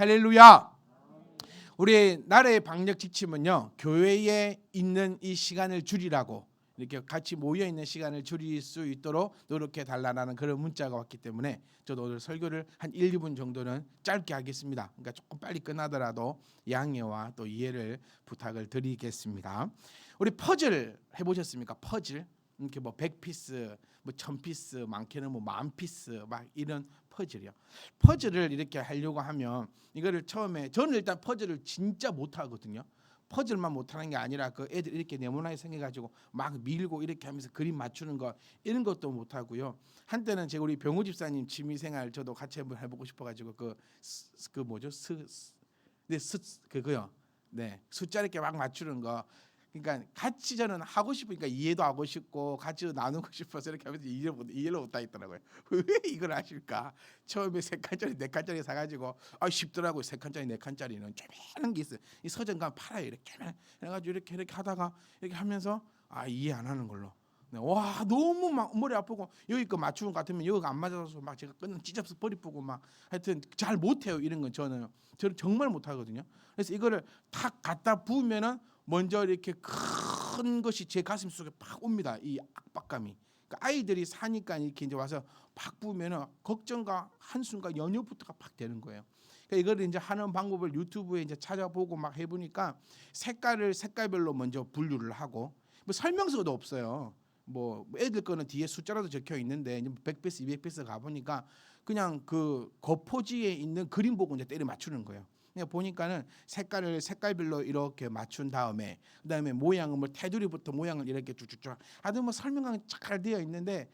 할렐루야. 우리 나라의 방역 지침은요, 교회에 있는 이 시간을 줄이라고, 이렇게 같이 모여 있는 시간을 줄일 수 있도록 노력해 달라는 그런 문자가 왔기 때문에 저도 오늘 설교를 한 1, 2분 정도는 짧게 하겠습니다. 그러니까 조금 빨리 끝나더라도 양해와 또 이해를 부탁을 드리겠습니다. 우리 퍼즐 해보셨습니까? 퍼즐 이렇게 뭐 100피스, 뭐 1000피스, 많게는 뭐 10,000피스 막 이런 퍼즐이요. 퍼즐을 이렇게 하려고 하면 이거를 처음에 저는 일단 퍼즐을 진짜 못 하거든요. 퍼즐만 못하는 게 아니라 그 애들 이렇게 네모나게 생겨가지고 막 밀고 이렇게 하면서 그림 맞추는 거 이런 것도 못 하고요. 한때는 제가 우리 병우 집사님 취미생활 저도 같이 한번 해보고 싶어가지고 그 뭐죠 그거요. 네, 숫자 이렇게 막 맞추는 거. 그러니까 같이 저는 하고 싶으니까 이해도 하고 싶고 같이 나누고 싶어서 이렇게 하면서 이해를 못 하겠더라고요. 왜 이걸 하실까? 처음에 3칸짜리 4칸짜리 사가지고 쉽더라고요. 3칸짜리 4칸짜리는 조그마한 게 있어요. 이 서점 가면 팔아요. 이렇게 해가지고 이렇게 하다가 이렇게 하면서 이해 안 하는 걸로. 네, 와 너무 막 머리 아프고 여기 거 맞추는 것 같으면 여기가 안 맞아서 막 제가 끝는 찢어서 버리 뿌고 막 하여튼 잘 못해요. 이런 건 저는 정말 못하거든요. 그래서 이거를 탁 갖다 부으면은 먼저 이렇게 큰 것이 제 가슴 속에 팍 옵니다. 이 압박감이. 그러니까 아이들이 사니까 이렇게 이제 와서 팍 부으면은 걱정과 한순간 연휴부터가 팍 되는 거예요. 그러니까 이걸 이제 하는 방법을 유튜브에 이제 찾아보고 막 해보니까 색깔별로 먼저 분류를 하고 뭐 설명서도 없어요. 뭐 애들 거는 뒤에 숫자라도 적혀 있는데 100피스, 200피스 가 보니까 그냥 그 거포지에 있는 그림 보고 이제 때려 맞추는 거예요. 그냥 보니까는 색깔별로 이렇게 맞춘 다음에 그다음에 모양은 뭐 테두리부터 모양을 이렇게 쭉쭉쭉 하여튼 뭐 설명이 잘 되어 있는데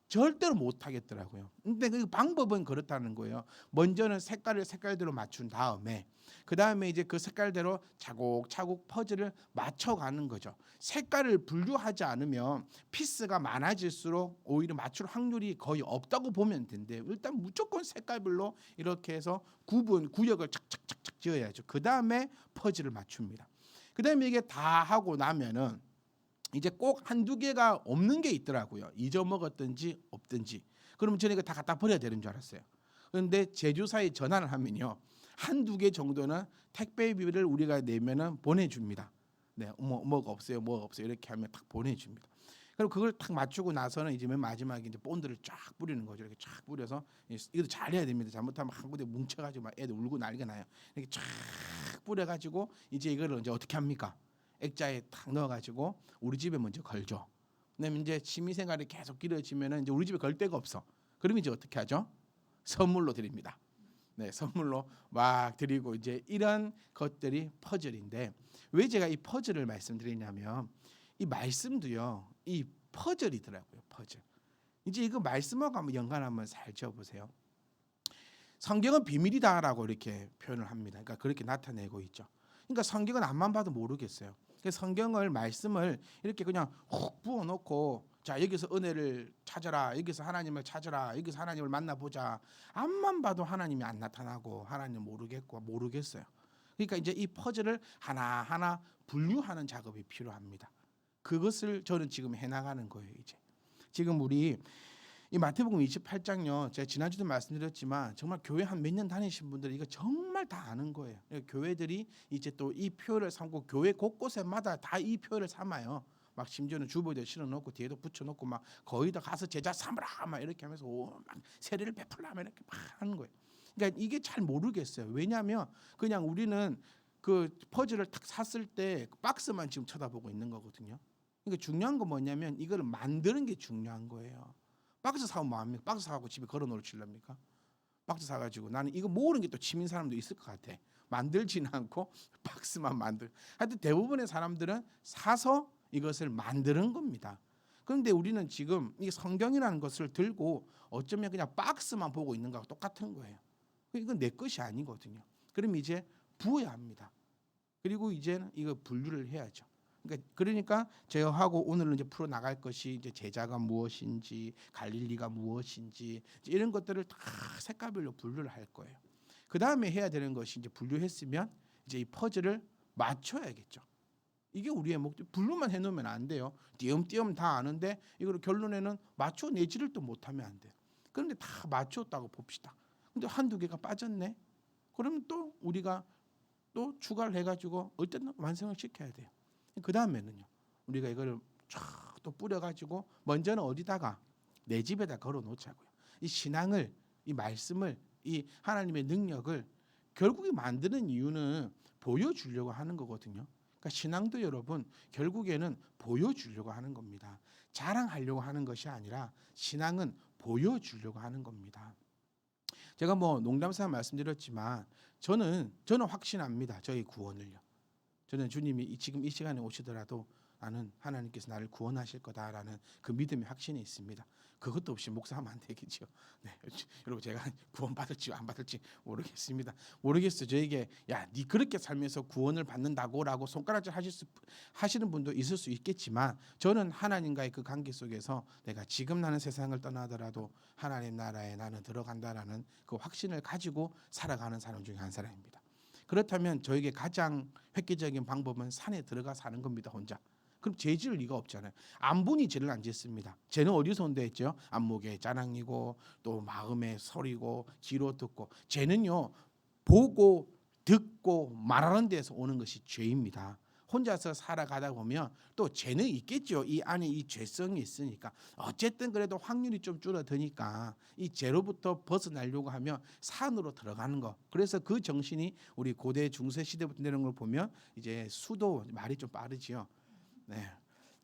절대로 못 하겠더라고요. 근데 그 방법은 그렇다는 거예요. 먼저는 색깔대로 맞춘 다음에 그다음에 이제 그 색깔대로 차곡차곡 퍼즐을 맞춰가는 거죠. 색깔을 분류하지 않으면 피스가 많아질수록 오히려 맞출 확률이 거의 없다고 보면 된대요. 일단 무조건 색깔별로 이렇게 해서 구역을 착착착착 지어야죠. 그다음에 퍼즐을 맞춥니다. 그다음에 이게 다 하고 나면은 이제 꼭 한두 개가 없는 게 있더라고요. 잊어먹었든지 없든지. 그러면 저는 이거 다 갖다 버려야 되는 줄 알았어요. 그런데 제조사에 전화를 하면요, 한두 개 정도는 택배비를 우리가 내면은 보내줍니다. 네, 뭐가 없어요, 이렇게 하면 딱 보내줍니다. 그럼 그걸 딱 맞추고 나서는 이제 맨 마지막에 이제 본드를 쫙 뿌리는 거죠. 이렇게 쫙 뿌려서 이것도 잘해야 됩니다. 잘못하면 한 군데 뭉쳐가지고 막 애들 울고 난리가 나요. 이렇게 쫙 뿌려가지고 이제 이거를 이제 어떻게 합니까? 액자에 탁 넣어가지고 우리 집에 먼저 걸죠. 그다음에 이제 취미생활이 계속 길어지면은 이제 우리 집에 걸 데가 없어. 그럼 이제 어떻게 하죠? 선물로 드립니다. 네, 선물로 막 드리고 이제 이런 것들이 퍼즐인데 왜 제가 이 퍼즐을 말씀드리냐면 이 말씀도요, 이 퍼즐이더라고요. 퍼즐. 이제 이거 말씀하고 한번 연관 한번 살펴보세요. 성경은 비밀이다라고 이렇게 표현을 합니다. 그러니까 그렇게 나타내고 있죠. 그러니까 성경은 앞만 봐도 모르겠어요. 성경을 말씀을 이렇게 그냥 훅 부어놓고 자 여기서 은혜를 찾아라, 여기서 하나님을 찾아라, 여기서 하나님을 만나보자. 앞만 봐도 하나님이 안 나타나고 하나님 모르겠어요. 그러니까 이제 이 퍼즐을 하나하나 분류하는 작업이 필요합니다. 그것을 저는 지금 해나가는 거예요. 이제 지금 우리 이 마태복음 28장요. 제가 지난주도 말씀드렸지만 정말 교회 한 몇 년 다니신 분들이 이거 정말 다 아는 거예요. 교회들이 이제 또 이 표를 삼고 교회 곳곳에마다 다 이 표를 삼아요. 막 심지어는 주보에도 실어놓고 뒤에도 붙여놓고 막 거의 다 가서 제자 삼으라 막 이렇게 하면서 막 세례를 베풀라 막 이렇게 막 하는 거예요. 그러니까 이게 잘 모르겠어요. 왜냐하면 그냥 우리는 그 퍼즐을 탁 샀을 때 박스만 지금 쳐다보고 있는 거거든요. 그러니까 중요한 건 뭐냐면 이거를 만드는 게 중요한 거예요. 박스 사면 뭐합니까? 박스 사고 집에 걸어놓을 칠랍니까? 박스 사가지고 나는 이거 모으는 게 또 취미인 사람도 있을 것 같아. 만들지는 않고 박스만 만들. 하여튼 대부분의 사람들은 사서 이것을 만드는 겁니다. 그런데 우리는 지금 이 성경이라는 것을 들고 어쩌면 그냥 박스만 보고 있는 거하고 똑같은 거예요. 이건 내 것이 아니거든요. 그럼 이제 부어야 합니다. 그리고 이제는 이거 분류를 해야죠. 그러니까 제가 하고 오늘은 이제 풀어 나갈 것이 이제 제자가 무엇인지, 갈릴리가 무엇인지 이런 것들을 다 색깔별로 분류를 할 거예요. 그 다음에 해야 되는 것이 이제 분류했으면 이제 이 퍼즐을 맞춰야겠죠. 이게 우리의 목적. 분류만 해놓으면 안 돼요. 띄엄띄엄 다 아는데 이걸 결론에는 맞춰내지를 또 못하면 안 돼요. 그런데 다 맞췄다고 봅시다. 근데 한두 개가 빠졌네. 그러면 또 우리가 또 추가를 해가지고 어쨌든 완성을 시켜야 돼요. 그 다음에는요, 우리가 이걸 쫙 또 뿌려가지고 먼저는 어디다가 내 집에다 걸어 놓자고요. 이 신앙을, 이 말씀을, 이 하나님의 능력을 결국에 만드는 이유는 보여주려고 하는 거거든요. 그러니까 신앙도 여러분 결국에는 보여주려고 하는 겁니다. 자랑하려고 하는 것이 아니라 신앙은 보여주려고 하는 겁니다. 제가 뭐 농담삼아 말씀드렸지만 저는 확신합니다. 저희 구원을요. 저는 주님이 지금 이 시간에 오시더라도 나는 하나님께서 나를 구원하실 거다라는 그 믿음의 확신이 있습니다. 그것도 없이 목사하면 안 되겠죠. 네, 여러분 제가 구원 받을지 안 받을지 모르겠습니다. 모르겠어요. 저에게 야, 네 그렇게 살면서 구원을 받는다고라고 손가락질 하시는 분도 있을 수 있겠지만 저는 하나님과의 그 관계 속에서 내가 지금 나는 세상을 떠나더라도 하나님 나라에 나는 들어간다라는 그 확신을 가지고 살아가는 사람 중에 한 사람입니다. 그렇다면 저에게 가장 획기적인 방법은 산에 들어가 사는 겁니다. 혼자. 그럼 죄 지을 리가 없잖아요. 안분이 죄를 안 짓습니다. 죄는 어디서 온다 했죠? 안목의 자랑이고 또 마음의 소리고 귀로 듣고. 죄는요, 보고 듣고 말하는 데서 오는 것이 죄입니다. 혼자서 살아가다 보면 또 죄는 있겠죠. 이 안에 이 죄성이 있으니까. 어쨌든 그래도 확률이 좀 줄어드니까 이 죄로부터 벗어나려고 하면 산으로 들어가는 거. 그래서 그 정신이 우리 고대 중세 시대부터 내려온 걸 보면 이제 수도 말이 좀 빠르지요. 네,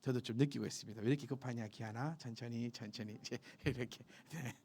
저도 좀 느끼고 있습니다. 왜 이렇게 급하냐, 기아나 천천히 이제 이렇게. 네.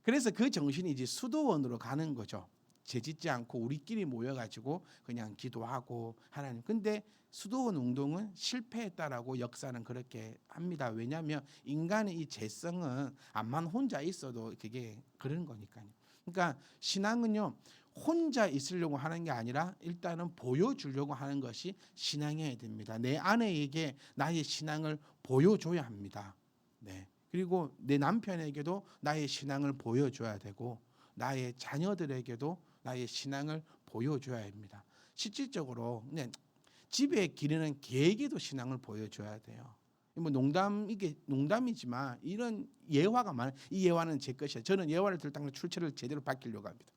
그래서 그 정신이 이제 수도원으로 가는 거죠. 죄 짓지 않고 우리끼리 모여가지고 그냥 기도하고 하나님. 근데 수도원 운동은 실패했다라고 역사는 그렇게 합니다. 왜냐하면 인간의 이 죄성은 암만 혼자 있어도 그게 그런 거니까요. 그러니까 신앙은요, 혼자 있으려고 하는 게 아니라 일단은 보여주려고 하는 것이 신앙이어야 됩니다. 내 아내에게 나의 신앙을 보여줘야 합니다. 네. 그리고 내 남편에게도 나의 신앙을 보여줘야 되고 나의 자녀들에게도 나의 신앙을 보여줘야 합니다. 실질적으로 집에 기르는 개에게도 신앙을 보여줘야 돼요. 뭐 이게 농담이지만 이런 예화가 많아요. 이 예화는 제 것이에요. 저는 예화를 들 당시 출처를 제대로 밝히려고 합니다.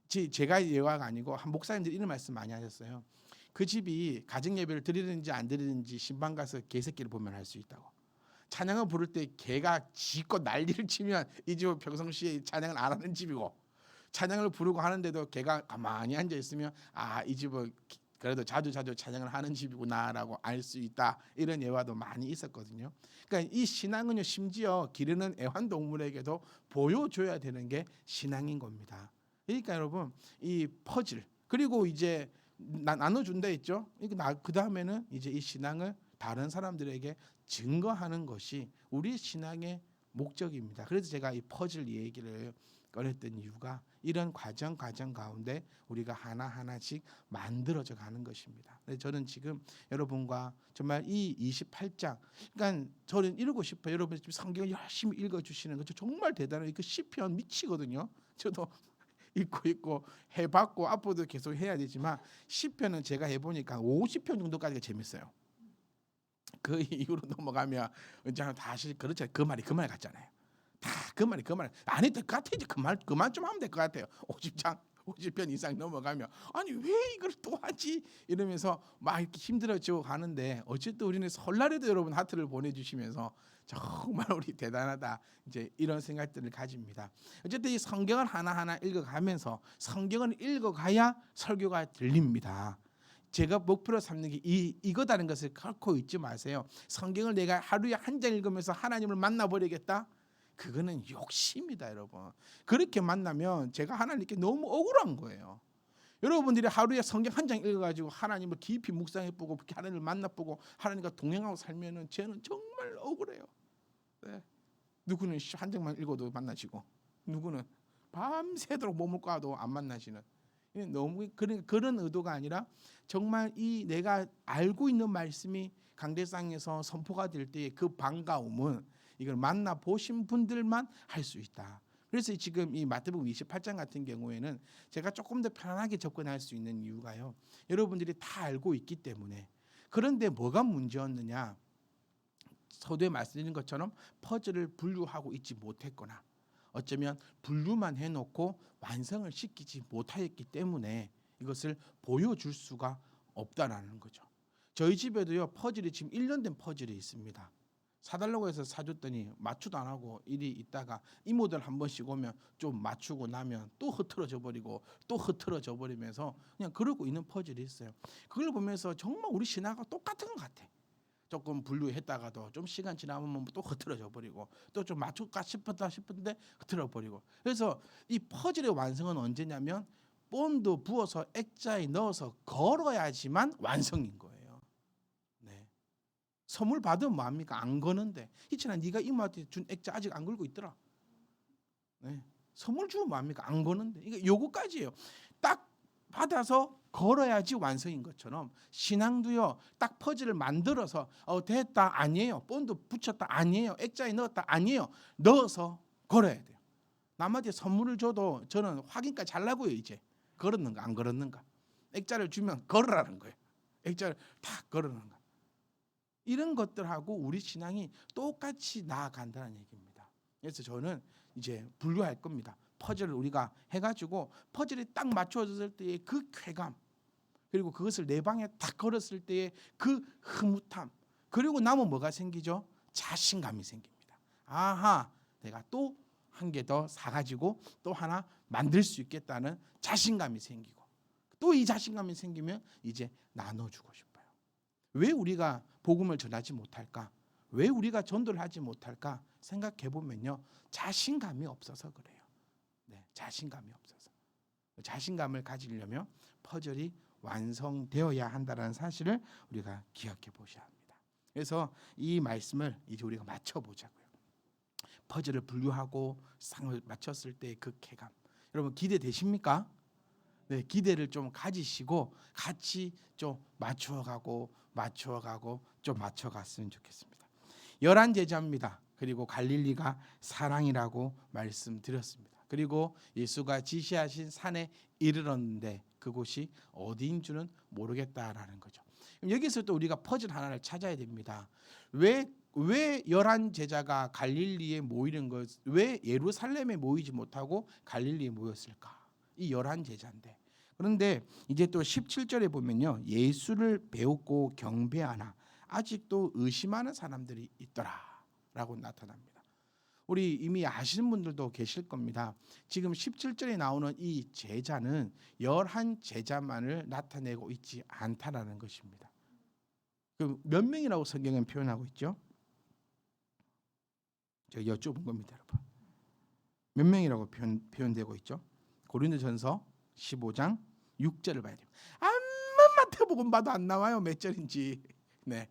제가 예화가 아니고 한 목사님들이 이런 말씀 많이 하셨어요. 그 집이 가정 예배를 드리는지 안 드리는지 신방 가서 개새끼를 보면 알 수 있다고. 찬양을 부를 때 개가 짖고 난리를 치면 이 집은 평상시에 찬양을 안 하는 집이고, 찬양을 부르고 하는데도 개가 가만히 앉아 있으면 이 집은 그래도 자주 찬양을 하는 집이구나라고 알 수 있다. 이런 예화도 많이 있었거든요. 그러니까 이 신앙은요, 심지어 기르는 애완동물에게도 보여줘야 되는 게 신앙인 겁니다. 그러니까 여러분 이 퍼즐, 그리고 이제 나눠준다 했죠. 그 다음에는 이제 이 신앙을 다른 사람들에게 증거하는 것이 우리 신앙의 목적입니다. 그래서 제가 이 퍼즐 얘기를 꺼냈던 이유가 이런 과정 가운데 우리가 하나하나씩 만들어져 가는 것입니다. 저는 지금 여러분과 정말 이 28장, 그러니까 저는 읽고 싶어요. 여러분 지금 성경을 열심히 읽어주시는 거 정말 대단해요. 그 시편 미치거든요. 저도 읽고 해봤고 앞으로도 계속 해야 되지만 시편은 제가 해보니까 50편 정도까지가 재밌어요. 그 이후로 넘어가면 이제 다시 그렇죠. 그 말이 같잖아요. 다 그 말이 안 해도 될 것 같아. 이제 그만 좀 하면 될 것 같아요. 50편 이상 넘어가면 아니 왜 이걸 또 하지 이러면서 막 이렇게 힘들어지고 가는데, 어쨌든 우리는 설날에도 여러분 하트를 보내주시면서 정말 우리 대단하다 이제 이런 생각들을 가집니다. 어쨌든 이 성경을 하나하나 읽어가면서, 성경을 읽어가야 설교가 들립니다. 제가 목표로 삼는 게 이거다는 것을 결코 잊지 마세요. 성경을 내가 하루에 한 장 읽으면서 하나님을 만나버리겠다? 그거는 욕심이다, 여러분. 그렇게 만나면 제가 하나님께 너무 억울한 거예요. 여러분들이 하루에 성경 한 장 읽어가지고 하나님을 깊이 묵상해보고 하나님을 만나보고 하나님과 동행하고 살면은 저는 정말 억울해요. 네. 누구는 한 장만 읽어도 만나시고, 누구는 밤새도록 머물 거도 안 만나시는. 너무 그런 의도가 아니라 정말 이 내가 알고 있는 말씀이 강대상에서 선포가 될 때의 그 반가움은 이걸 만나 보신 분들만 할 수 있다. 그래서 지금 이 마태복음 28장 같은 경우에는 제가 조금 더 편안하게 접근할 수 있는 이유가요, 여러분들이 다 알고 있기 때문에. 그런데 뭐가 문제였느냐, 서두에 말씀드린 것처럼 퍼즐을 분류하고 있지 못했거나 어쩌면 분류만 해놓고 완성을 시키지 못하였기 때문에 이것을 보여줄 수가 없다라는 거죠. 저희 집에도요 퍼즐이 지금 1년 된 퍼즐이 있습니다. 사달라고 해서 사줬더니 맞추도 안 하고 일이 있다가 이모들 한 번씩 오면 좀 맞추고 나면 또 흐트러져 버리고 또 흐트러져 버리면서 그냥 그러고 있는 퍼즐이 있어요. 그걸 보면서 정말 우리 신앙과 똑같은 것 같아. 조금 분류했다가도 좀 시간 지나면 또 흐트러져 버리고 또 좀 맞출까 싶은데 흐트러 버리고. 그래서 이 퍼즐의 완성은 언제냐면 본드 부어서 액자에 넣어서 걸어야지만 완성인 거예요. 네. 선물 받으면 뭐합니까? 안 거는데. 희철아 네가 이모한테 준 액자 아직 안 걸고 있더라. 네. 선물 주면 뭐합니까? 안 거는데. 이게 요거까지예요. 딱 받아서 걸어야지 완성인 것처럼 신앙도요. 딱 퍼즐을 만들어서 됐다 아니에요. 본드 붙였다 아니에요. 액자에 넣었다 아니에요. 넣어서 걸어야 돼요. 남한테 선물을 줘도 저는 확인까지 하려고요. 이제 걸었는가 안 걸었는가. 액자를 주면 걸으라는 거예요. 액자를 탁 걸어놓는 거. 이런 것들하고 우리 신앙이 똑같이 나아간다는 얘기입니다. 그래서 저는 이제 분류할 겁니다. 퍼즐을 우리가 해가지고 퍼즐이 딱 맞춰졌을 때의 그 쾌감, 그리고 그것을 내 방에 딱 걸었을 때의 그 흐뭇함, 그리고 나면 뭐가 생기죠? 자신감이 생깁니다. 아하, 내가 또 한 개 더 사가지고 또 하나 만들 수 있겠다는 자신감이 생기고, 또 이 자신감이 생기면 이제 나눠주고 싶어요. 왜 우리가 복음을 전하지 못할까? 왜 우리가 전도를 하지 못할까? 생각해 보면요, 자신감이 없어서 그래요. 네, 자신감이 없어서. 자신감을 가지려면 퍼즐이 완성되어야 한다는 사실을 우리가 기억해 보셔야 합니다. 그래서 이 말씀을 이제 우리가 맞춰보자고요. 퍼즐을 분류하고 쌍을 맞췄을 때 그 쾌감. 여러분 기대되십니까? 네, 기대를 좀 가지시고 같이 좀 맞춰가고 좀 맞춰갔으면 좋겠습니다. 11 제자입니다. 그리고 갈릴리가 사랑이라고 말씀드렸습니다. 그리고 예수가 지시하신 산에 이르렀는데 그곳이 어디인 줄은 모르겠다라는 거죠. 여기서 또 우리가 퍼즐 하나를 찾아야 됩니다. 왜 11 제자가 갈릴리에 모이는 것, 왜 예루살렘에 모이지 못하고 갈릴리에 모였을까? 이 11 제자인데. 그런데 이제 또 17절에 보면요, 예수를 배우고 경배하나 아직도 의심하는 사람들이 있더라라고 나타납니다. 우리 이미 아시는 분들도 계실 겁니다. 지금 17절에 나오는 이 제자는 11 제자만을 나타내고 있지 않다라는 것입니다. 그 몇 명이라고 성경은 표현하고 있죠? 제가 여쭤본 겁니다, 여러분. 몇 명이라고 표현되고 있죠? 고린도전서 15장 6절을 봐야 돼요. 암만 마태복음 봐도 안 나와요, 몇 절인지. 네.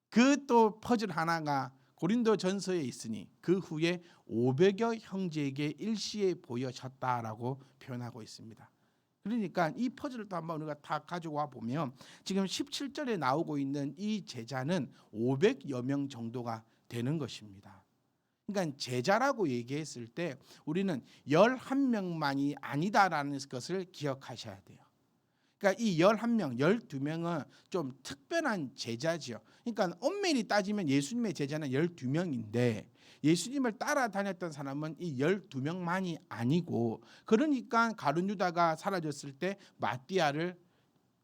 그 또 퍼즐 하나가 고린도전서에 있으니 그 후에 500여 형제에게 일시에 보여졌다라고 표현하고 있습니다. 그러니까 이 퍼즐을 또 한번 우리가 다 가지고 와 보면 지금 17절에 나오고 있는 이 제자는 500여 명 정도가 되는 것입니다. 그러니까 제자라고 얘기했을 때 우리는 11명만이 아니다라는 것을 기억하셔야 돼요. 그러니까 이 11명, 12명은 좀 특별한 제자지요. 그러니까 엄밀히 따지면 예수님의 제자는 12명인데 예수님을 따라다녔던 사람은 이 12명만이 아니고, 그러니까 가룟 유다가 사라졌을 때 마띠아를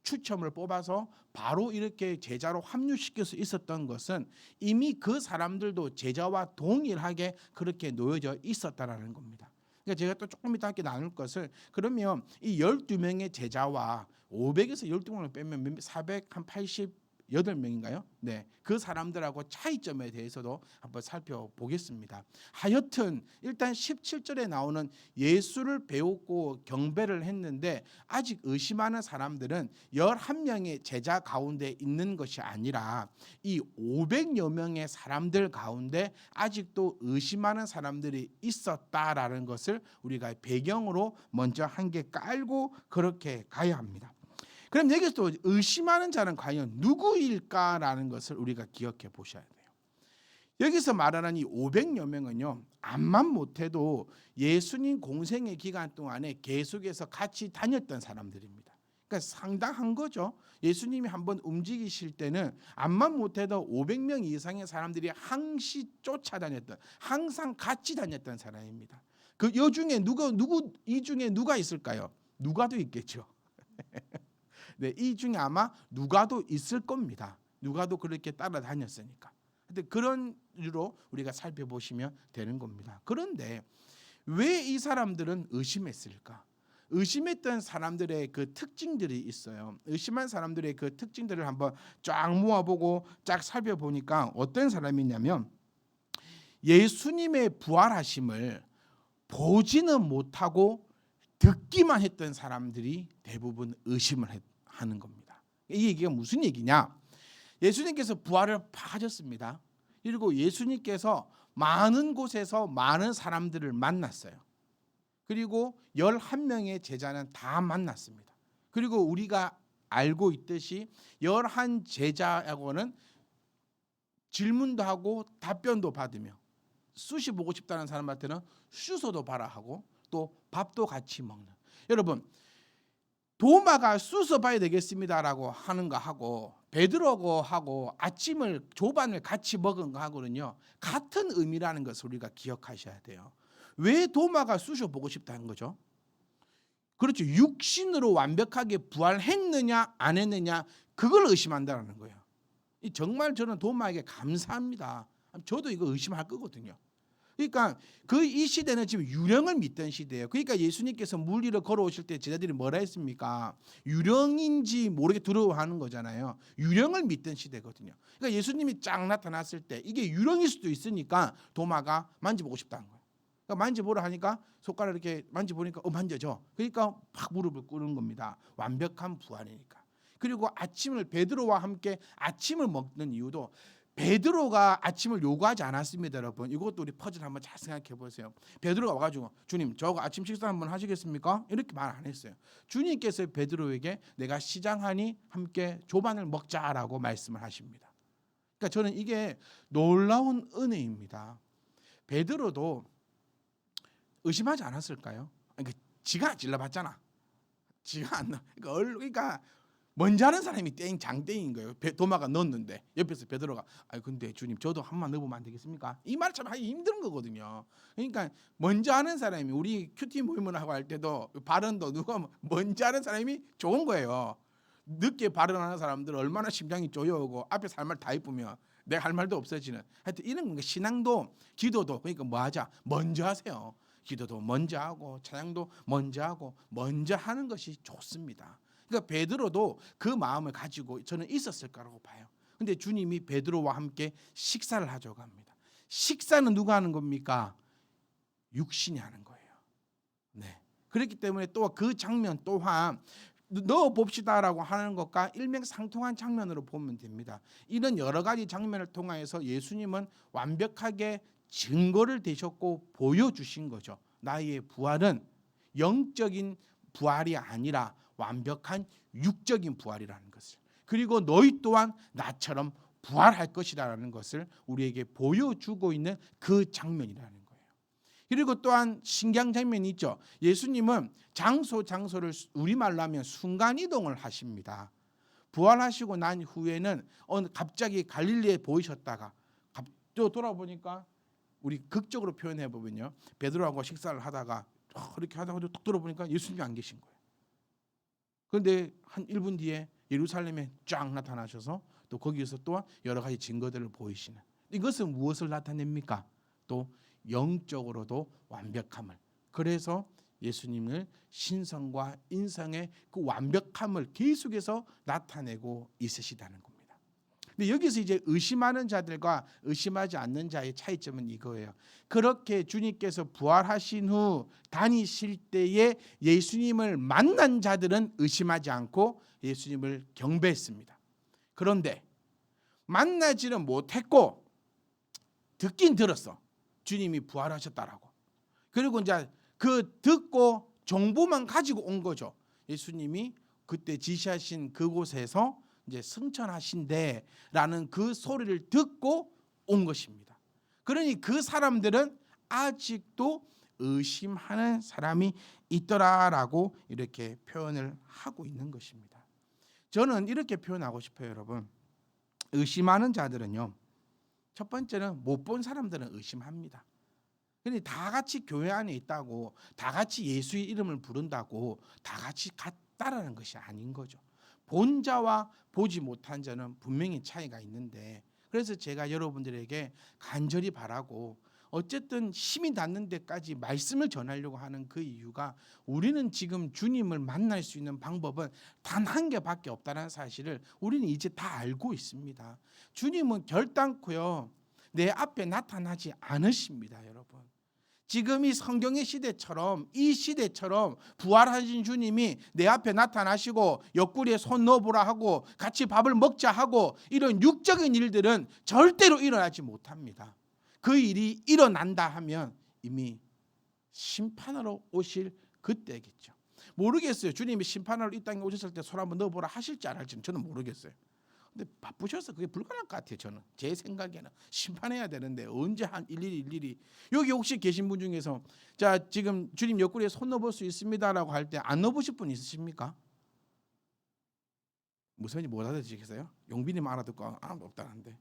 추첨을 뽑아서 바로 이렇게 제자로 합류시킬 수 있었던 것은 이미 그 사람들도 제자와 동일하게 그렇게 놓여져 있었다라는 겁니다. 그러니까 제가 또 조금 이따 함께 나눌 것을, 그러면 이 12명의 제자와 500에서 12명을 빼면 488명인가요? 네, 그 사람들하고 차이점에 대해서도 한번 살펴보겠습니다. 하여튼 일단 17절에 나오는 예수를 배우고 경배를 했는데 아직 의심하는 사람들은 11명의 제자 가운데 있는 것이 아니라 이 500여 명의 사람들 가운데 아직도 의심하는 사람들이 있었다라는 것을 우리가 배경으로 먼저 한 개 깔고 그렇게 가야 합니다. 그럼 여기서 또 의심하는 자는 과연 누구일까라는 것을 우리가 기억해 보셔야 돼요. 여기서 말하는 이 500여 명은요, 암만 못해도 예수님 공생의 기간 동안에 계속해서 같이 다녔던 사람들입니다. 그러니까 상당한 거죠. 예수님이 한번 움직이실 때는 암만 못해도 500명 이상의 사람들이 항시 쫓아다녔던, 항상 같이 다녔던 사람입니다. 그 여중에 누구 이 중에 누가 있을까요? 누가도 있겠죠. 네, 이 중에 아마 누가도 있을 겁니다. 누가도 그렇게 따라다녔으니까. 근데 그런 이유로 우리가 살펴보시면 되는 겁니다. 그런데 왜 이 사람들은 의심했을까? 의심했던 사람들의 그 특징들이 있어요. 의심한 사람들의 그 특징들을 한번 쫙 모아보고 쫙 살펴보니까 어떤 사람이냐면 예수님의 부활하심을 보지는 못하고 듣기만 했던 사람들이 대부분 의심을 하는 겁니다. 이 얘기가 무슨 얘기냐? 예수님께서 부활을 하셨습니다. 그리고 예수님께서 많은 곳에서 많은 사람들을 만났어요. 그리고 11명의 제자는 다 만났습니다. 그리고 우리가 알고 있듯이 11 제자하고는 질문도 하고 답변도 받으며 쑤시 보고 싶다는 사람한테는 쑤서도 봐라 하고 또 밥도 같이 먹는. 여러분, 도마가 쑤서 봐야 되겠습니다라고 하는 거 하고 베드로고 하고 아침을 조반을 같이 먹은 거 하고는요 같은 의미라는 것을 우리가 기억하셔야 돼요. 왜 도마가 쑤셔 보고 싶다는 거죠? 그렇죠. 육신으로 완벽하게 부활했느냐 안 했느냐 그걸 의심한다는 거예요. 정말 저는 도마에게 감사합니다. 저도 이거 의심할 거거든요. 그러니까 이 시대는 지금 유령을 믿던 시대예요. 그러니까 예수님께서 물 위로 걸어오실 때 제자들이 뭐라 했습니까? 유령인지 모르게 두려워하는 거잖아요. 유령을 믿던 시대거든요. 그러니까 예수님이 쫙 나타났을 때 이게 유령일 수도 있으니까 도마가 만져보고 싶다는 거예요. 그러니까 만져보라 하니까 손가락 이렇게 만져보니까 만져져. 그러니까 팍 무릎을 꿇는 겁니다. 완벽한 부활이니까. 그리고 아침을 베드로와 함께 아침을 먹는 이유도 베드로가 아침을 요구하지 않았습니다, 여러분. 이것도 우리 퍼즐 한번 잘 생각해 보세요. 베드로가 와가지고 주님, 저거 아침 식사 한번 하시겠습니까? 이렇게 말 안 했어요. 주님께서 베드로에게 내가 시장하니 함께 조반을 먹자라고 말씀을 하십니다. 그러니까 저는 이게 놀라운 은혜입니다. 베드로도 의심하지 않았을까요? 그러니까 지가 찔러봤잖아. 지가 안 그러니까 먼저 하는 사람이 장땡인 거예요. 도마가 넣었는데 옆에서 베드로가 근데 주님 저도 한 번 넣어보면 안 되겠습니까? 이 말 참 하기 힘든 거거든요. 그러니까 먼저 하는 사람이 우리 큐티 모임을 하고 할 때도 발언도 누가 먼저 하는 사람이 좋은 거예요. 늦게 발언하는 사람들 얼마나 심장이 쪼여오고 앞에서 할 말 다 이쁘면 내가 할 말도 없어지는. 하여튼 이런 거 신앙도 기도도 그러니까 뭐 하자 먼저 하세요. 기도도 먼저 하고 찬양도 먼저 하고 먼저 하는 것이 좋습니다. 그러니까 베드로도 그 마음을 가지고 저는 있었을 거라고 봐요. 근데 주님이 베드로와 함께 식사를 하자고 합니다. 식사는 누가 하는 겁니까? 육신이 하는 거예요. 네. 그렇기 때문에 또 그 장면 또한 넣어 봅시다라고 하는 것과 일맥상통한 장면으로 보면 됩니다. 이런 여러 가지 장면을 통해서 예수님은 완벽하게 증거를 대셨고 보여주신 거죠. 나의 부활은 영적인 부활이 아니라 완벽한 육적인 부활이라는 것을, 그리고 너희 또한 나처럼 부활할 것이라는 것을 우리에게 보여주고 있는 그 장면이라는 거예요. 그리고 또한 신기한 장면이 있죠. 예수님은 장소를 우리말로 하면 순간이동을 하십니다. 부활하시고 난 후에는 갑자기 갈릴리에 보이셨다가 또 돌아보니까 우리 극적으로 표현해 보면요, 베드로하고 식사를 하다가 이렇게 하다가 톡 들어보니까 예수님이 안 계신 거예요. 그런데 한 1분 뒤에 예루살렘에 쫙 나타나셔서 또 거기에서 또 여러 가지 증거들을 보이시는, 이것은 무엇을 나타냅니까? 또 영적으로도 완벽함을. 그래서 예수님을 신성과 인성의 그 완벽함을 계속해서 나타내고 있으시다는 겁니다. 근데 여기서 이제 의심하는 자들과 의심하지 않는 자의 차이점은 이거예요. 그렇게 주님께서 부활하신 후 다니실 때에 예수님을 만난 자들은 의심하지 않고 예수님을 경배했습니다. 그런데 만나지는 못했고 듣긴 들었어. 주님이 부활하셨다라고. 그리고 이제 그 듣고 정보만 가지고 온 거죠. 예수님이 그때 지시하신 그곳에서 이제 승천하신대라는 그 소리를 듣고 온 것입니다. 그러니 그 사람들은 아직도 의심하는 사람이 있더라라고 이렇게 표현을 하고 있는 것입니다. 저는 이렇게 표현하고 싶어요, 여러분. 의심하는 자들은요, 첫 번째는 못 본 사람들은 의심합니다. 근데 다 같이 교회 안에 있다고, 다 같이 예수의 이름을 부른다고 다 같이 같다라는 것이 아닌 거죠. 본 자와 보지 못한 자는 분명히 차이가 있는데, 그래서 제가 여러분들에게 간절히 바라고 어쨌든 힘이 닿는 데까지 말씀을 전하려고 하는 그 이유가, 우리는 지금 주님을 만날 수 있는 방법은 단 한 개밖에 없다는 사실을 우리는 이제 다 알고 있습니다. 주님은 결단코요 내 앞에 나타나지 않으십니다, 여러분. 지금 이 성경의 시대처럼, 이 시대처럼 부활하신 주님이 내 앞에 나타나시고 옆구리에 손 넣어보라 하고 같이 밥을 먹자 하고 이런 육적인 일들은 절대로 일어나지 못합니다. 그 일이 일어난다 하면 이미 심판하러 오실 그때겠죠. 모르겠어요. 주님이 심판하러 이 땅에 오셨을 때 손 한번 넣어보라 하실지 안 할지는 저는 모르겠어요. 근데 바쁘셔서 그게 불가능할 것 같아요. 저는 제 생각에는 심판해야 되는데 언제 한 일일이 여기 혹시 계신 분 중에서 자 지금 주님 옆구리에 손 넣어볼 수 있습니다라고 할 때 안 넣어보실 분 있으십니까? 무슨 못 알아듣시겠어요? 용빈님 알아듣고 아무도 없다는데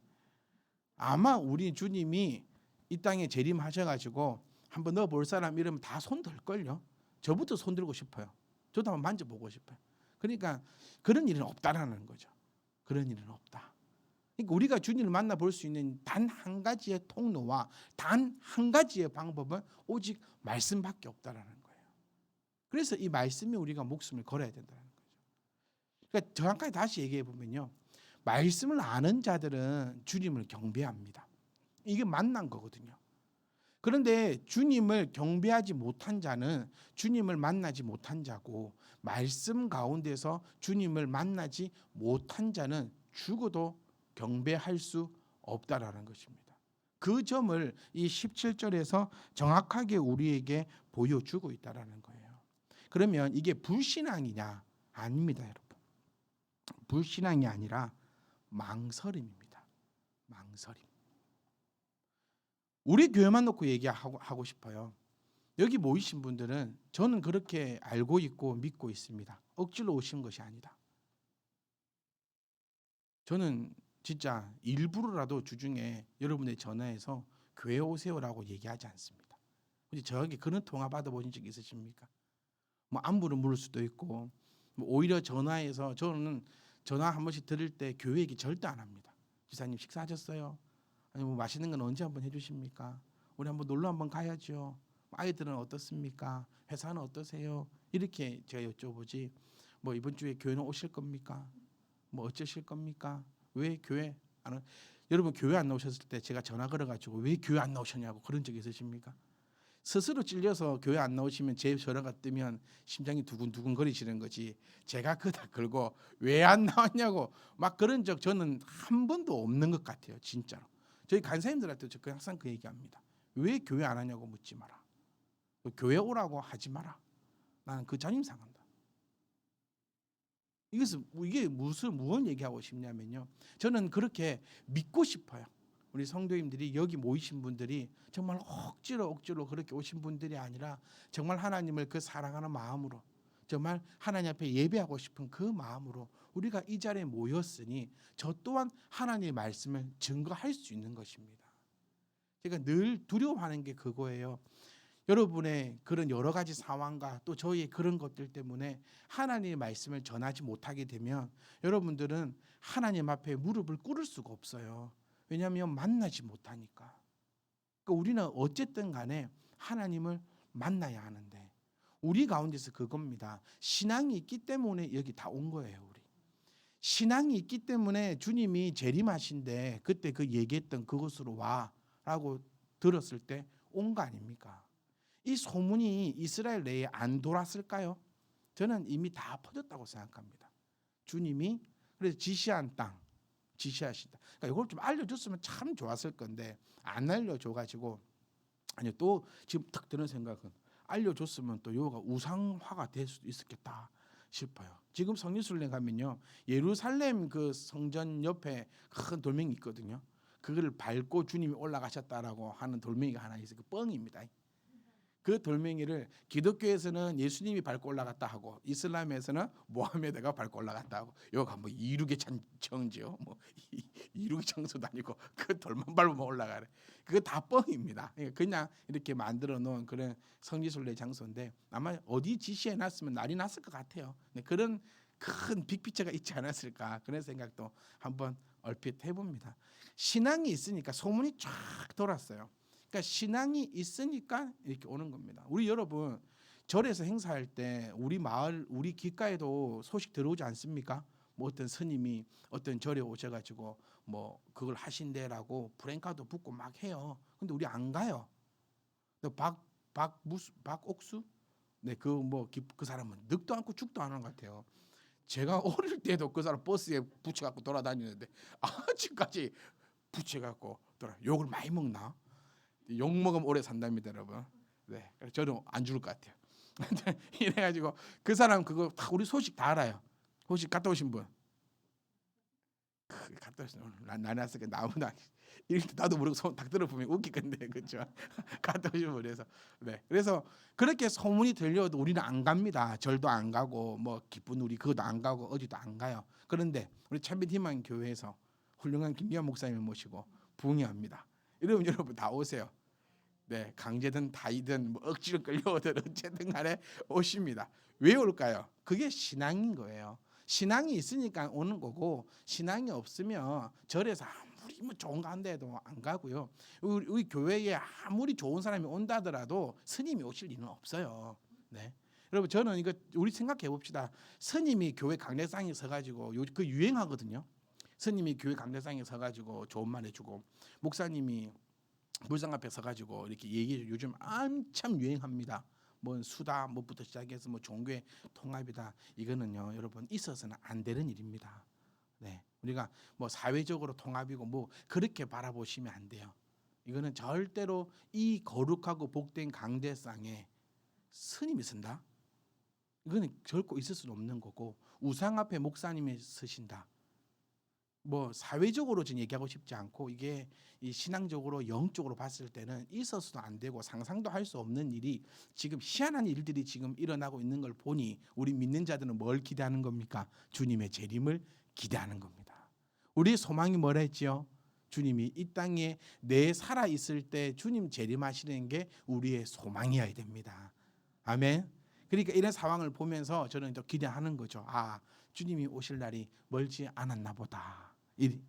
아마 우리 주님이 이 땅에 재림하셔가지고 한번 넣어볼 사람 이러면 다 손 들걸요. 저부터 손 들고 싶어요. 저도 한번 만져보고 싶어요. 그러니까 그런 일은 없다라는 거죠. 그런 일은 없다. 그러니까 우리가 주님을 만나볼 수 있는 단 한 가지의 통로와 단 한 가지의 방법은 오직 말씀밖에 없다라는 거예요. 그래서 이 말씀에 우리가 목숨을 걸어야 된다는 거죠. 그러니까 정확하게 다시 얘기해 보면요, 말씀을 아는 자들은 주님을 경배합니다. 이게 만난 거거든요. 그런데 주님을 경배하지 못한 자는 주님을 만나지 못한 자고, 말씀 가운데서 주님을 만나지 못한 자는 죽어도 경배할 수 없다라는 것입니다. 그 점을 이 17절에서 정확하게 우리에게 보여주고 있다라는 거예요. 그러면 이게 불신앙이냐? 아닙니다, 여러분. 불신앙이 아니라 망설임입니다. 망설임. 우리 교회만 놓고 얘기하고 싶어요. 여기 모이신 분들은 저는 그렇게 알고 있고 믿고 있습니다. 억지로 오신 것이 아니다. 저는 진짜 일부러라도 주중에 여러분의 전화해서 교회 오세요라고 얘기하지 않습니다. 혹시 저에게 그런 통화 받아보신 적 있으십니까? 뭐 안부를 물을 수도 있고, 뭐 오히려 전화해서 저는 전화 한 번씩 들을 때 교회 얘기 절대 안 합니다. 지사님 식사하셨어요? 아니 뭐 맛있는 건 언제 한번 해주십니까? 우리 한번 놀러 한번 가야죠. 아이들은 어떻습니까? 회사는 어떠세요? 이렇게 제가 여쭤보지. 뭐 이번 주에 교회는 오실 겁니까? 뭐 어쩌실 겁니까? 왜 교회 안 오? 여러분 교회 안 나오셨을 때 제가 전화 걸어가지고 왜 교회 안 나오셨냐고 그런 적 있으십니까? 스스로 찔려서 교회 안 나오시면 제 전화가 뜨면 심장이 두근두근 거리시는 거지, 제가 그다 걸고 왜 안 나왔냐고 막 그런 적 저는 한 번도 없는 것 같아요. 진짜로. 저희 간사님들한테 저 항상 그 얘기합니다. 왜 교회 안 하냐고 묻지 마라. 교회 오라고 하지 마라. 나는 그 자존심 상한다. 이게 무슨 얘기하고 싶냐면요, 저는 그렇게 믿고 싶어요. 우리 성도님들이 여기 모이신 분들이 정말 억지로 그렇게 오신 분들이 아니라 정말 하나님을 그 사랑하는 마음으로, 정말 하나님 앞에 예배하고 싶은 그 마음으로 우리가 이 자리에 모였으니 저 또한 하나님의 말씀을 증거할 수 있는 것입니다. 제가 늘 두려워하는 게 그거예요. 여러분의 그런 여러 가지 상황과 또 저희의 그런 것들 때문에 하나님의 말씀을 전하지 못하게 되면 여러분들은 하나님 앞에 무릎을 꿇을 수가 없어요. 왜냐하면 만나지 못하니까. 그러니까 우리는 어쨌든 간에 하나님을 만나야 하는데, 우리 가운데서 그겁니다. 신앙이 있기 때문에 여기 다 온 거예요. 우리 신앙이 있기 때문에 주님이 재림하신데 그때 그 얘기했던 그곳으로 와라고 들었을 때 온 거 아닙니까? 이 소문이 이스라엘 내에 안 돌았을까요? 저는 이미 다 퍼졌다고 생각합니다. 주님이 그래서 지시한 땅, 지시하신다. 그러니까 이걸 좀 알려줬으면 참 좋았을 건데 안 알려줘가지고, 아니 또 지금 탁 드는 생각은 알려줬으면 또 요가 우상화가 될 수도 있었겠다 싶어요. 지금 성리순례 가면요, 예루살렘 그 성전 옆에 큰 돌멩이 있거든요. 그거를 밟고 주님이 올라가셨다라고 하는 돌멩이가 하나 있어요. 그 뻥입니다. 그 돌멩이를 기독교에서는 예수님이 밟고 올라갔다 하고 이슬람에서는 모하메드가 밟고 올라갔다 하고 요가 뭐 이륙의 청지요. 뭐 이륙의 청소도 아니고 그 돌만 밟으면 올라가래. 그거 다 뻥입니다. 그냥 이렇게 만들어 놓은 그런 성지순례 장소인데 아마 어디 지시해 놨으면 난리 났을 것 같아요. 그런 큰 빅피처가 있지 않았을까 그런 생각도 한번 얼핏 해봅니다. 신앙이 있으니까 소문이 쫙 돌았어요. 그러니까 신앙이 있으니까 이렇게 오는 겁니다. 우리 여러분 절에서 행사할 때 우리 마을 우리 귓가에도 소식 들어오지 않습니까? 뭐 어떤 스님이 어떤 절에 오셔가지고 뭐 그걸 하신대라고 브랜카도 붙고 막 해요. 근데 우리 안 가요. 박옥수 네 그 뭐 그 사람은 늙도 않고 죽도 않은 것 같아요. 제가 어릴 때도 그 사람 버스에 붙여갖고 돌아다니는데 아직까지 붙여갖고 돌아 욕을 많이 먹나? 욕 먹으면 오래 산답니다, 여러분. 네, 저는 안 죽을 것 같아요. 이래가지고 그 사람 그거 다 우리 소식 다 알아요. 소식 갔다 오신 분, 갔다 오신 분, 나났을 게 나무나 나도 모르고 손 딱 들어보면 웃기건데 그렇죠? 갔다 오신 분에서 네, 그래서 그렇게 소문이 들려도 우리는 안 갑니다. 절도 안 가고 뭐 기쁜 우리 그것도 안 가고 어디도 안 가요. 그런데 우리 참빛희망 교회에서 훌륭한 김기환 목사님을 모시고 부흥회합니다. 여러분 다 오세요. 네, 강제든 다이든 뭐 억지로 끌려오든 어쨌든 간에 오십니다. 왜 올까요? 그게 신앙인 거예요. 신앙이 있으니까 오는 거고 신앙이 없으면 절에서 아무리 뭐 좋은 거 한데도 안 가고요. 우리 교회에 아무리 좋은 사람이 온다더라도 스님이 오실 일은 없어요. 네. 여러분 저는 이거 우리 생각해 봅시다. 스님이 교회 강례상에 서가지고 그 유행하거든요. 스님이 교회 강례상에 서가지고 좋은 말 해주고 목사님이 불상 앞에 서가지고 이렇게 얘기 요즘 한참 유행합니다. 뭐 수다 뭐부터 시작해서 뭐 종교의 통합이다. 이거는요 여러분 있어서는 안 되는 일입니다. 네, 우리가 뭐 사회적으로 통합이고 뭐 그렇게 바라보시면 안 돼요. 이거는 절대로 이 거룩하고 복된 강대상에 스님이 쓴다. 이거는 결코 있을 수는 없는 거고 우상 앞에 목사님이 서신다. 뭐 사회적으로 지금 얘기하고 싶지 않고 이게 이 신앙적으로 영적으로 봤을 때는 있어서도 안 되고 상상도 할 수 없는 일이 지금 희한한 일들이 지금 일어나고 있는 걸 보니 우리 믿는 자들은 뭘 기대하는 겁니까? 주님의 재림을 기대하는 겁니다. 우리의 소망이 뭐라 했지요? 주님이 이 땅에 내 살아 있을 때 주님 재림하시는 게 우리의 소망이어야 됩니다. 아멘. 그러니까 이런 상황을 보면서 저는 또 기대하는 거죠. 아, 주님이 오실 날이 멀지 않았나 보다.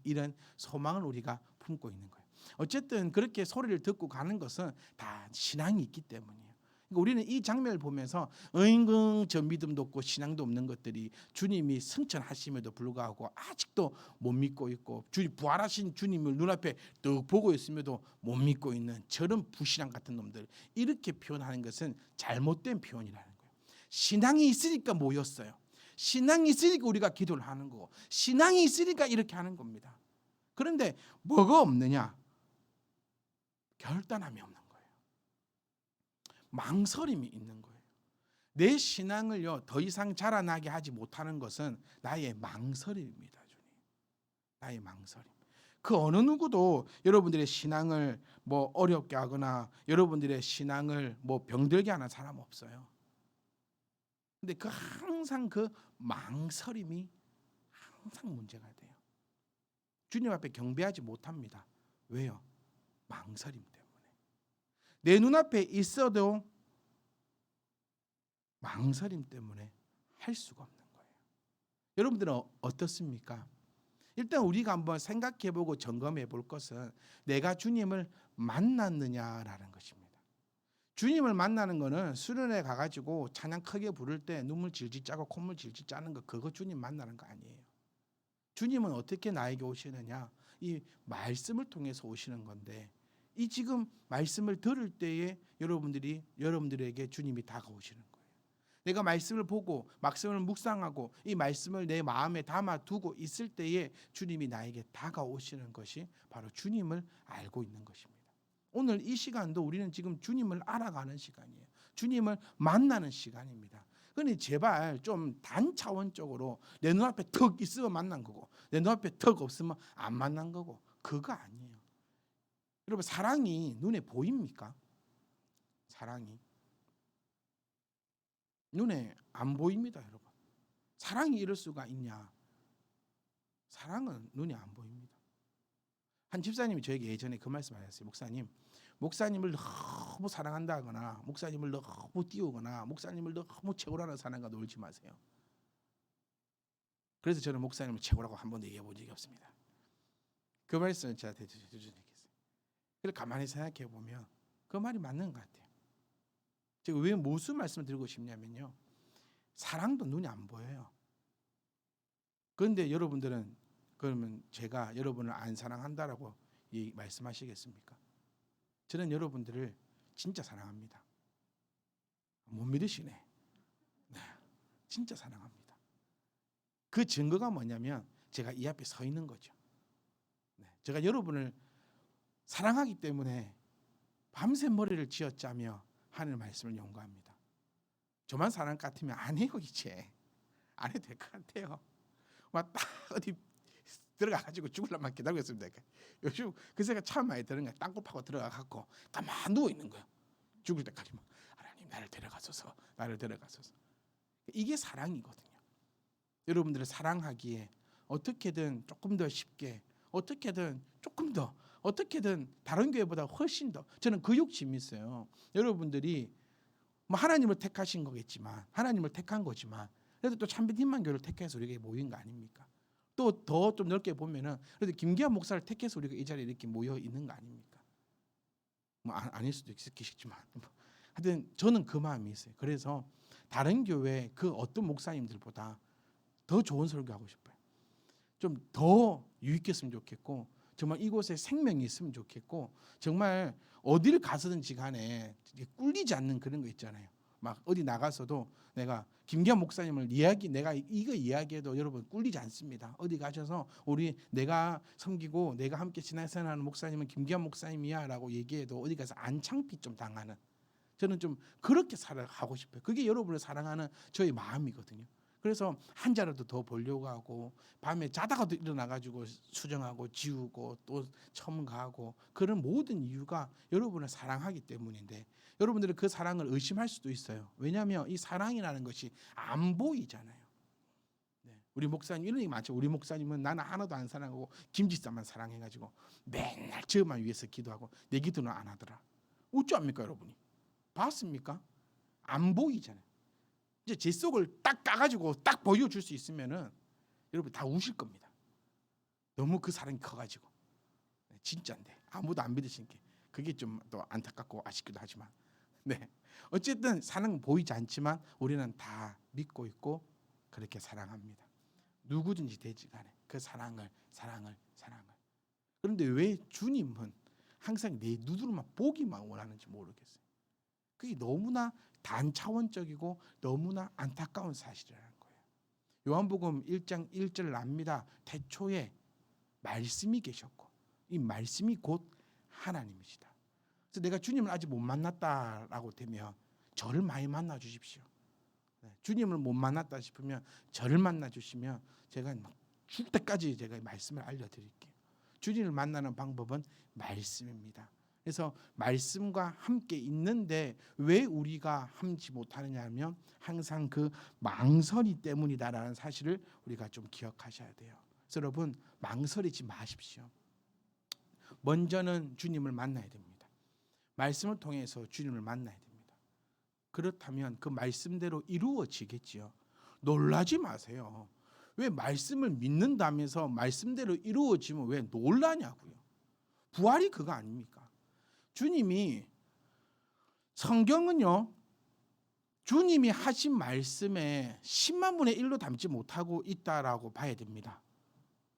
이런 소망을 우리가 품고 있는 거예요. 어쨌든 그렇게 소리를 듣고 가는 것은 다 신앙이 있기 때문이에요. 그러니까 우리는 이 장면을 보면서 어잉금 저 믿음도 없고 신앙도 없는 것들이 주님이 승천하심에도 불구하고 아직도 못 믿고 있고 부활하신 주님을 눈앞에 또 보고 있음에도 못 믿고 있는 저런 부신앙 같은 놈들 이렇게 표현하는 것은 잘못된 표현이라는 거예요. 신앙이 있으니까 모였어요. 신앙이 있으니까 우리가 기도를 하는 거고 신앙이 있으니까 이렇게 하는 겁니다. 그런데 뭐가 없느냐? 결단함이 없는 거예요. 망설임이 있는 거예요. 내 신앙을요 더 이상 자라나게 하지 못하는 것은 나의 망설임입니다. 주님. 나의 망설임. 그 어느 누구도 여러분들의 신앙을 뭐 어렵게 하거나 여러분들의 신앙을 뭐 병들게 하는 사람 없어요. 근데 항상 그 망설임이 항상 문제가 돼요. 주님 앞에 경배하지 못합니다. 왜요? 망설임 때문에. 내 눈앞에 있어도 망설임 때문에 할 수가 없는 거예요. 여러분들은 어떻습니까? 일단 우리가 한번 생각해보고 점검해볼 것은 내가 주님을 만났느냐라는 것입니다. 주님을 만나는 거는 수련회 가가지고 찬양 크게 부를 때 눈물 질질 짜고 콧물 질질 짜는 거 그거 주님 만나는 거 아니에요. 주님은 어떻게 나에게 오시느냐? 이 말씀을 통해서 오시는 건데 이 지금 말씀을 들을 때에 여러분들에게 주님이 다가오시는 거예요. 내가 말씀을 보고 말씀을 묵상하고 이 말씀을 내 마음에 담아두고 있을 때에 주님이 나에게 다가오시는 것이 바로 주님을 알고 있는 것입니다. 오늘 이 시간도 우리는 지금 주님을 알아가는 시간이에요. 주님을 만나는 시간입니다. 그러니 제발 좀 단차원적으로 내 눈앞에 턱 있으면 만난 거고 내 눈앞에 턱 없으면 안 만난 거고 그거 아니에요. 여러분 사랑이 눈에 보입니까? 사랑이. 눈에 안 보입니다, 여러분. 사랑이 이럴 수가 있냐? 사랑은 눈에 안 보입니다. 한 집사님이 저에게 예전에 그 말씀하셨어요. 목사님을 너무 사랑한다거나 목사님을 너무 띄우거나 목사님을 너무 최고라는 사람과 놀지 마세요. 그래서 저는 목사님을 최고라고 한 번도 얘기해 본 적이 없습니다. 그 말씀을 제가 대주셨어요. 그래서 가만히 생각해 보면 그 말이 맞는 것 같아요. 제가 왜 무슨 말씀을 드리고 싶냐면요, 사랑도 눈이 안 보여요. 그런데 여러분들은 그러면 제가 여러분을 안 사랑한다라고 말씀하시겠습니까? 저는 여러분들을 진짜 사랑합니다. 못 믿으시네. 네, 진짜 사랑합니다. 그 증거가 뭐냐면 제가 이 앞에 서 있는 거죠. 네, 제가 여러분을 사랑하기 때문에 밤새 머리를 쥐어짜며 하늘 말씀을 연구합니다. 저만 사랑 같으면 안 해요, 이제. 안 해도 될 것 같아요. 막 딱 어디 들어가가지고 죽으려면 기다리고 있으면 될까. 요즘 그 생각 참 많이 드는 거야. 땅굴 파고 들어가갖고 가만 누워 있는 거야. 죽을 때까지 막 하나님 나를 데려가소서, 나를 데려가소서. 이게 사랑이거든요. 여러분들을 사랑하기에 어떻게든 조금 더 쉽게, 어떻게든 조금 더, 어떻게든 다른 교회보다 훨씬 더, 저는 그 욕심이 있어요. 여러분들이 뭐 하나님을 택하신 거겠지만, 하나님을 택한 거지만, 그래도 또 참빛님만 교회를 택해서 우리가 모인 거 아닙니까? 또 더 좀 넓게 보면은 그래도 김기환 목사를 택해서 우리가 이 자리에 이렇게 모여 있는 거 아닙니까? 뭐 아닐 수도 있겠지만, 하여튼 저는 그 마음이 있어요. 그래서 다른 교회 그 어떤 목사님들보다 더 좋은 설교하고 싶어요. 좀 더 유익했으면 좋겠고, 정말 이곳에 생명이 있으면 좋겠고, 정말 어디를 가서든지 간에 꿀리지 않는 그런 거 있잖아요. 막 어디 나가서도 내가 김기환 목사님을 내가 이거 이야기해도 여러분 꿀리지 않습니다. 어디 가셔서 내가 섬기고 내가 함께 지내생활하는 목사님은 김기환 목사님이야라고 얘기해도 어디 가서 안창피 좀 당하는, 저는 좀 그렇게 살아가고 싶어요. 그게 여러분을 사랑하는 저의 마음이거든요. 그래서 한 자라도 더 보려고 하고, 밤에 자다가도 일어나가지고 수정하고 지우고 또 첨가하고, 그런 모든 이유가 여러분을 사랑하기 때문인데, 여러분들은 그 사랑을 의심할 수도 있어요. 왜냐하면 이 사랑이라는 것이 안 보이잖아요. 네. 우리 목사님 이런 얘기 많죠. 우리 목사님은 나는 하나도 안 사랑하고 김지사만 사랑해가지고 맨날 저만 위해서 기도하고 내 기도는 안 하더라. 어찌합니까 여러분이? 봤습니까? 안 보이잖아요. 이제 제 속을 딱 까가지고 딱 보여줄 수 있으면은 여러분 다 우실 겁니다. 너무 그 사랑이 커가지고. 진짜인데 아무도 안 믿으신 게 그게 좀 또 안타깝고 아쉽기도 하지만, 네, 어쨌든 사랑은 보이지 않지만 우리는 다 믿고 있고 그렇게 사랑합니다. 누구든지 되지 간에 그 사랑을. 그런데 왜 주님은 항상 내 눈으로만 보기만 원하는지 모르겠어요. 그게 너무나 단차원적이고 너무나 안타까운 사실이라는 거예요. 요한복음 1장 1절 납니다. 태초에 말씀이 계셨고 이 말씀이 곧 하나님이시다. 그래서 내가 주님을 아직 못 만났다라고 되면 저를 많이 만나 주십시오. 주님을 못 만났다 싶으면 저를 만나 주시면 제가 죽을 때까지 제가 말씀을 알려드릴게요. 주님을 만나는 방법은 말씀입니다. 그래서 말씀과 함께 있는데 왜 우리가 함지 못하느냐 하면 항상 그 망설이 때문이다라는 사실을 우리가 좀 기억하셔야 돼요. 그래서 여러분 망설이지 마십시오. 먼저는 주님을 만나야 됩니다. 말씀을 통해서 주님을 만나야 됩니다. 그렇다면 그 말씀대로 이루어지겠지요. 놀라지 마세요. 왜 말씀을 믿는다면서 말씀대로 이루어지면 왜 놀라냐고요. 부활이 그거 아닙니까? 주님이 성경은요, 주님이 하신 말씀에 10만 분의 1로 담지 못하고 있다라고 봐야 됩니다.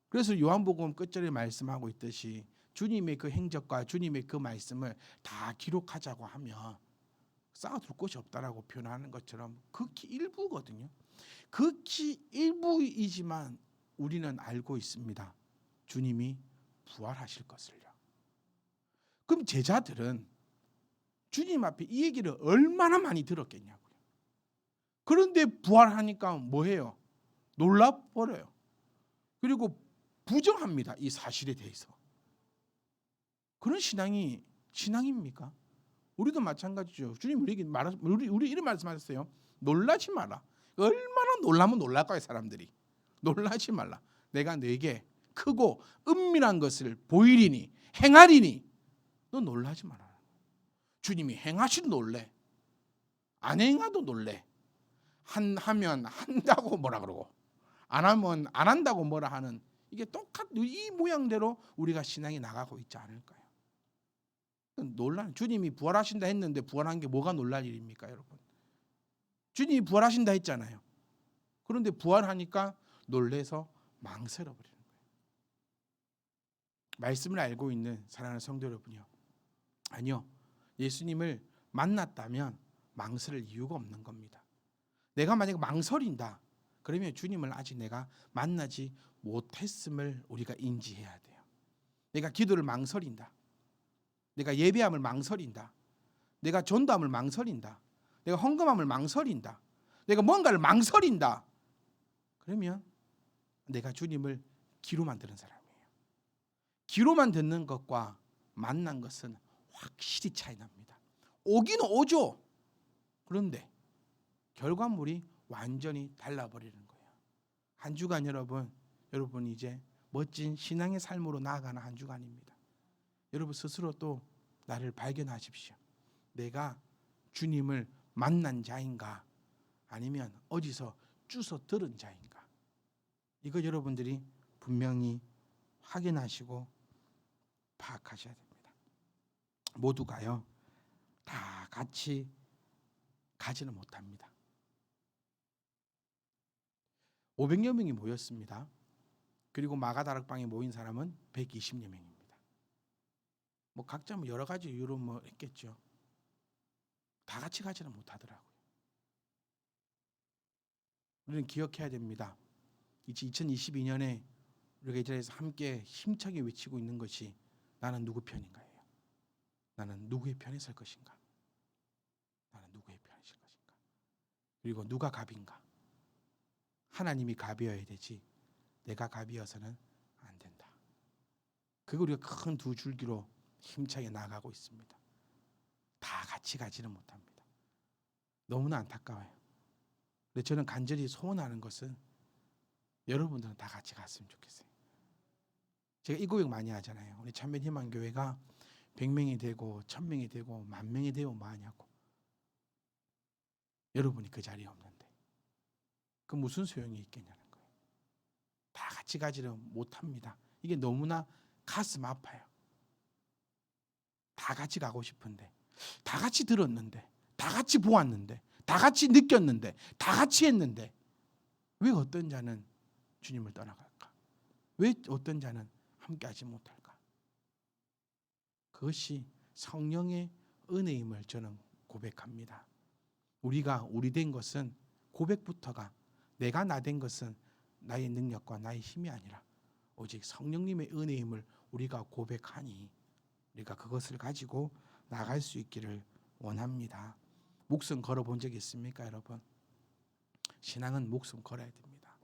그래서 요한복음 끝절에 말씀하고 있듯이 주님의 그 행적과 주님의 그 말씀을 다 기록하자고 하면 쌓아둘 곳이 없다라고 표현하는 것처럼 극히 일부거든요. 극히 일부이지만 우리는 알고 있습니다. 주님이 부활하실 것을요. 그럼 제자들은 주님 앞에 이 얘기를 얼마나 많이 들었겠냐고요. 그런데 부활하니까 뭐해요? 놀라버려요. 그리고 부정합니다. 이 사실에 대해서. 그런 신앙입니까? 우리도 마찬가지죠. 주님 우리 이런 말씀하셨어요. 놀라지 마라. 얼마나 놀라면 놀랄 거야 사람들이. 놀라지 말라. 내가 네게 크고 은밀한 것을 보이리니 행하리니 너 놀라지 마라. 주님이 행하시도 놀래. 안 행하도 놀래. 하면 한다고 뭐라 그러고 안 하면 안 한다고 뭐라 하는 이게 이 모양대로 우리가 신앙이 나가고 있지 않을까요? 주님이 부활하신다 했는데 부활한 게 뭐가 놀랄 일입니까, 여러분? 주님이 부활하신다 했잖아요. 그런데 부활하니까 놀래서 망설여 버리는 거예요. 말씀을 알고 있는 사랑하는 성도 여러분이요. 아니요. 예수님을 만났다면 망설일 이유가 없는 겁니다. 내가 만약에 망설인다. 그러면 주님을 아직 내가 만나지 못했음을 우리가 인지해야 돼요. 내가 기도를 망설인다. 내가 예배함을 망설인다. 내가 전도함을 망설인다. 내가 헌금함을 망설인다. 내가 뭔가를 망설인다. 그러면 내가 주님을 귀로만 듣는 사람이에요. 귀로만 듣는 것과 만난 것은 확실히 차이 납니다. 오기는 오죠. 그런데 결과물이 완전히 달라버리는 거예요. 한 주간 여러분 이제 멋진 신앙의 삶으로 나아가는 한 주간입니다. 여러분 스스로 또 나를 발견하십시오. 내가 주님을 만난 자인가 아니면 어디서 주워 들은 자인가. 이거 여러분들이 분명히 확인하시고 파악하셔야 됩니다. 모두가요 다 같이 가지는 못합니다. 500여 명이 모였습니다. 그리고 마가다락방에 모인 사람은 120여 명입니다. 뭐 각자 여러 가지 이유로 했겠죠. 다 같이 가지는 못하더라고요. 우리는 기억해야 됩니다. 이제 2022년에 우리가 이 자리에서 함께 힘차게 외치고 있는 것이 나는 누구 편인가예요. 나는 누구의 편에 설 것인가. 나는 누구의 편에 설 것인가. 그리고 누가 갑인가. 하나님이 갑이어야 되지 내가 갑이어서는 안 된다. 그거 우리가 큰 두 줄기로 힘차게 나아가고 있습니다. 다 같이 가지는 못합니다. 너무나 안타까워요. 근데 저는 간절히 소원하는 것은 여러분들은 다 같이 갔으면 좋겠어요. 제가 이 고백 많이 하잖아요. 우리 참변희망교회가 100명이 되고 1000명이 되고 10,000명이 되고 뭐하냐고. 여러분이 그 자리에 없는데 그 무슨 소용이 있겠냐는 거예요. 다 같이 가지는 못합니다. 이게 너무나 가슴 아파요. 다 같이 가고 싶은데 다 같이 들었는데 다 같이 보았는데 다 같이 느꼈는데 다 같이 했는데 왜 어떤 자는 주님을 떠나갈까? 왜 어떤 자는 함께하지 못할까? 그것이 성령의 은혜임을 저는 고백합니다. 우리가 우리 된 것은 고백부터가 내가 나 된 것은 나의 능력과 나의 힘이 아니라 오직 성령님의 은혜임을 우리가 고백하니 우리가 그것을 가지고 나갈 수 있기를 원합니다. 목숨 걸어본 적 있습니까, 여러분? 신앙은 목숨 걸어야 됩니다.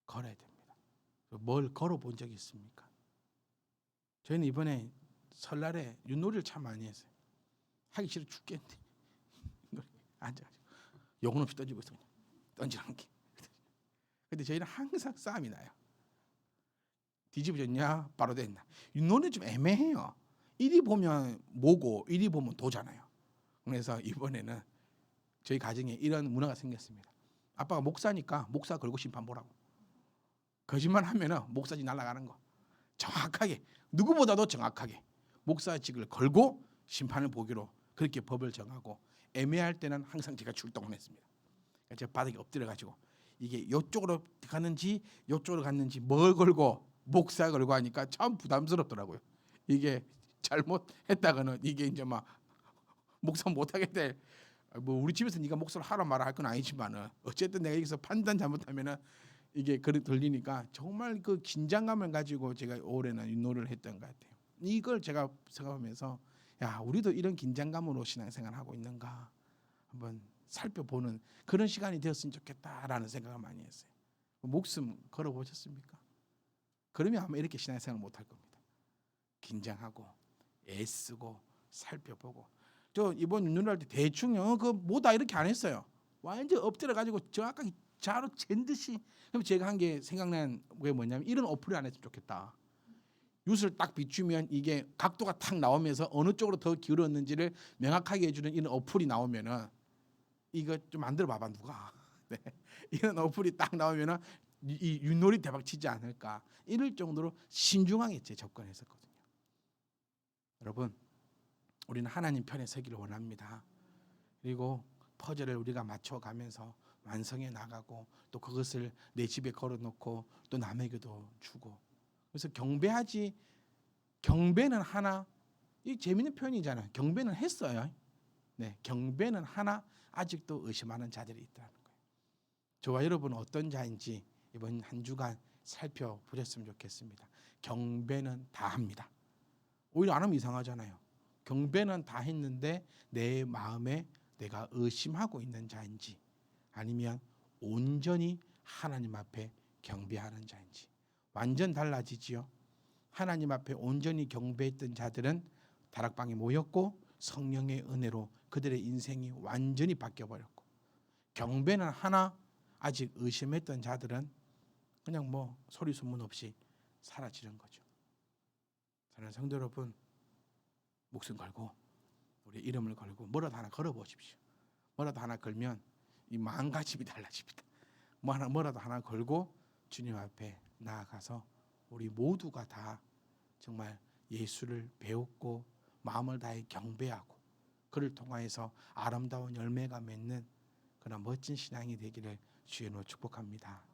걸어야 됩니다. 뭘 걸어본 적이 있습니까? 저희는 이번에 설날에 윷놀이를 참 많이 했어요. 하기 싫어 죽겠는데 앉아가지고 영혼 없이 던지고 있어요. 던지라는 게. 근데 저희는 항상 싸움이 나요. 뒤집어졌냐 바로 됐나. 윷놀이는 좀 애매해요. 이리 보면 뭐고 이리 보면 도잖아요. 그래서 이번에는 저희 가정에 이런 문화가 생겼습니다. 아빠가 목사니까 목사 걸고 심판 보라고. 거짓말 하면은 목사직 날아가는 거. 정확하게 누구보다도 정확하게 목사직을 걸고 심판을 보기로 그렇게 법을 정하고 애매할 때는 항상 제가 출동을 했습니다. 제가 바닥에 엎드려가지고 이게 이쪽으로 갔는지 이쪽으로 갔는지 뭘 걸고 목사 걸고 하니까 참 부담스럽더라고요. 이게 잘못했다가는 이게 이제 막 목사 못하게 될 뭐 우리 집에서 네가 목사를 하라 말아 할 건 아니지만은 어쨌든 내가 여기서 판단 잘못하면은 이게 그렇게 들리니까 정말 그 긴장감을 가지고 제가 올해는 윷놀이를 했던 것 같아요. 이걸 제가 생각하면서 야 우리도 이런 긴장감으로 신앙생활 하고 있는가 한번 살펴보는 그런 시간이 되었으면 좋겠다라는 생각을 많이 했어요. 목숨 걸어보셨습니까? 그러면 아마 이렇게 신앙생활 못할 겁니다. 긴장하고 애쓰고 살펴보고 저 이번 윷놀이 할 때 대충 그 뭐다 이렇게 안 했어요. 완전 엎드려 가지고 정확하게 자로 잰 듯이. 그럼 제가 한 게 생각난 게 뭐냐면 이런 어플이 안 했으면 좋겠다. 윷을 딱 비추면 이게 각도가 탁 나오면서 어느 쪽으로 더 기울었는지를 명확하게 해주는 이런 어플이 나오면은 이거 좀 만들어 봐봐 누가. 네. 이런 어플이 딱 나오면은 이 윷놀이 대박 치지 않을까 이럴 정도로 신중하게 제 접근했었거든요. 여러분, 우리는 하나님 편에 서기를 원합니다. 그리고 퍼즐을 우리가 맞춰가면서 완성해 나가고 또 그것을 내 집에 걸어놓고 또 남에게도 주고. 그래서 경배는 하나, 이 재밌는 표현이잖아요. 경배는 했어요. 네, 경배는 하나 아직도 의심하는 자들이 있다는 거예요. 저와 여러분은 어떤 자인지 이번 한 주간 살펴보셨으면 좋겠습니다. 경배는 다 합니다. 오히려 안 하면 이상하잖아요. 경배는 다 했는데 내 마음에 내가 의심하고 있는 자인지 아니면 온전히 하나님 앞에 경배하는 자인지 완전 달라지지요. 하나님 앞에 온전히 경배했던 자들은 다락방에 모였고 성령의 은혜로 그들의 인생이 완전히 바뀌어버렸고, 경배는 하나 아직 의심했던 자들은 그냥 뭐 소리 소문 없이 사라지는 거죠. 사랑하는 성도 여러분, 목숨 걸고 우리 이름을 걸고 뭐라도 하나 걸어보십시오. 뭐라도 하나 걸면 이 마음가짐이 달라집니다. 뭐라도 하나 걸고 주님 앞에 나아가서 우리 모두가 다 정말 예수를 배웠고 마음을 다해 경배하고 그를 통하여서 아름다운 열매가 맺는 그런 멋진 신앙이 되기를 주의 이름으로 축복합니다.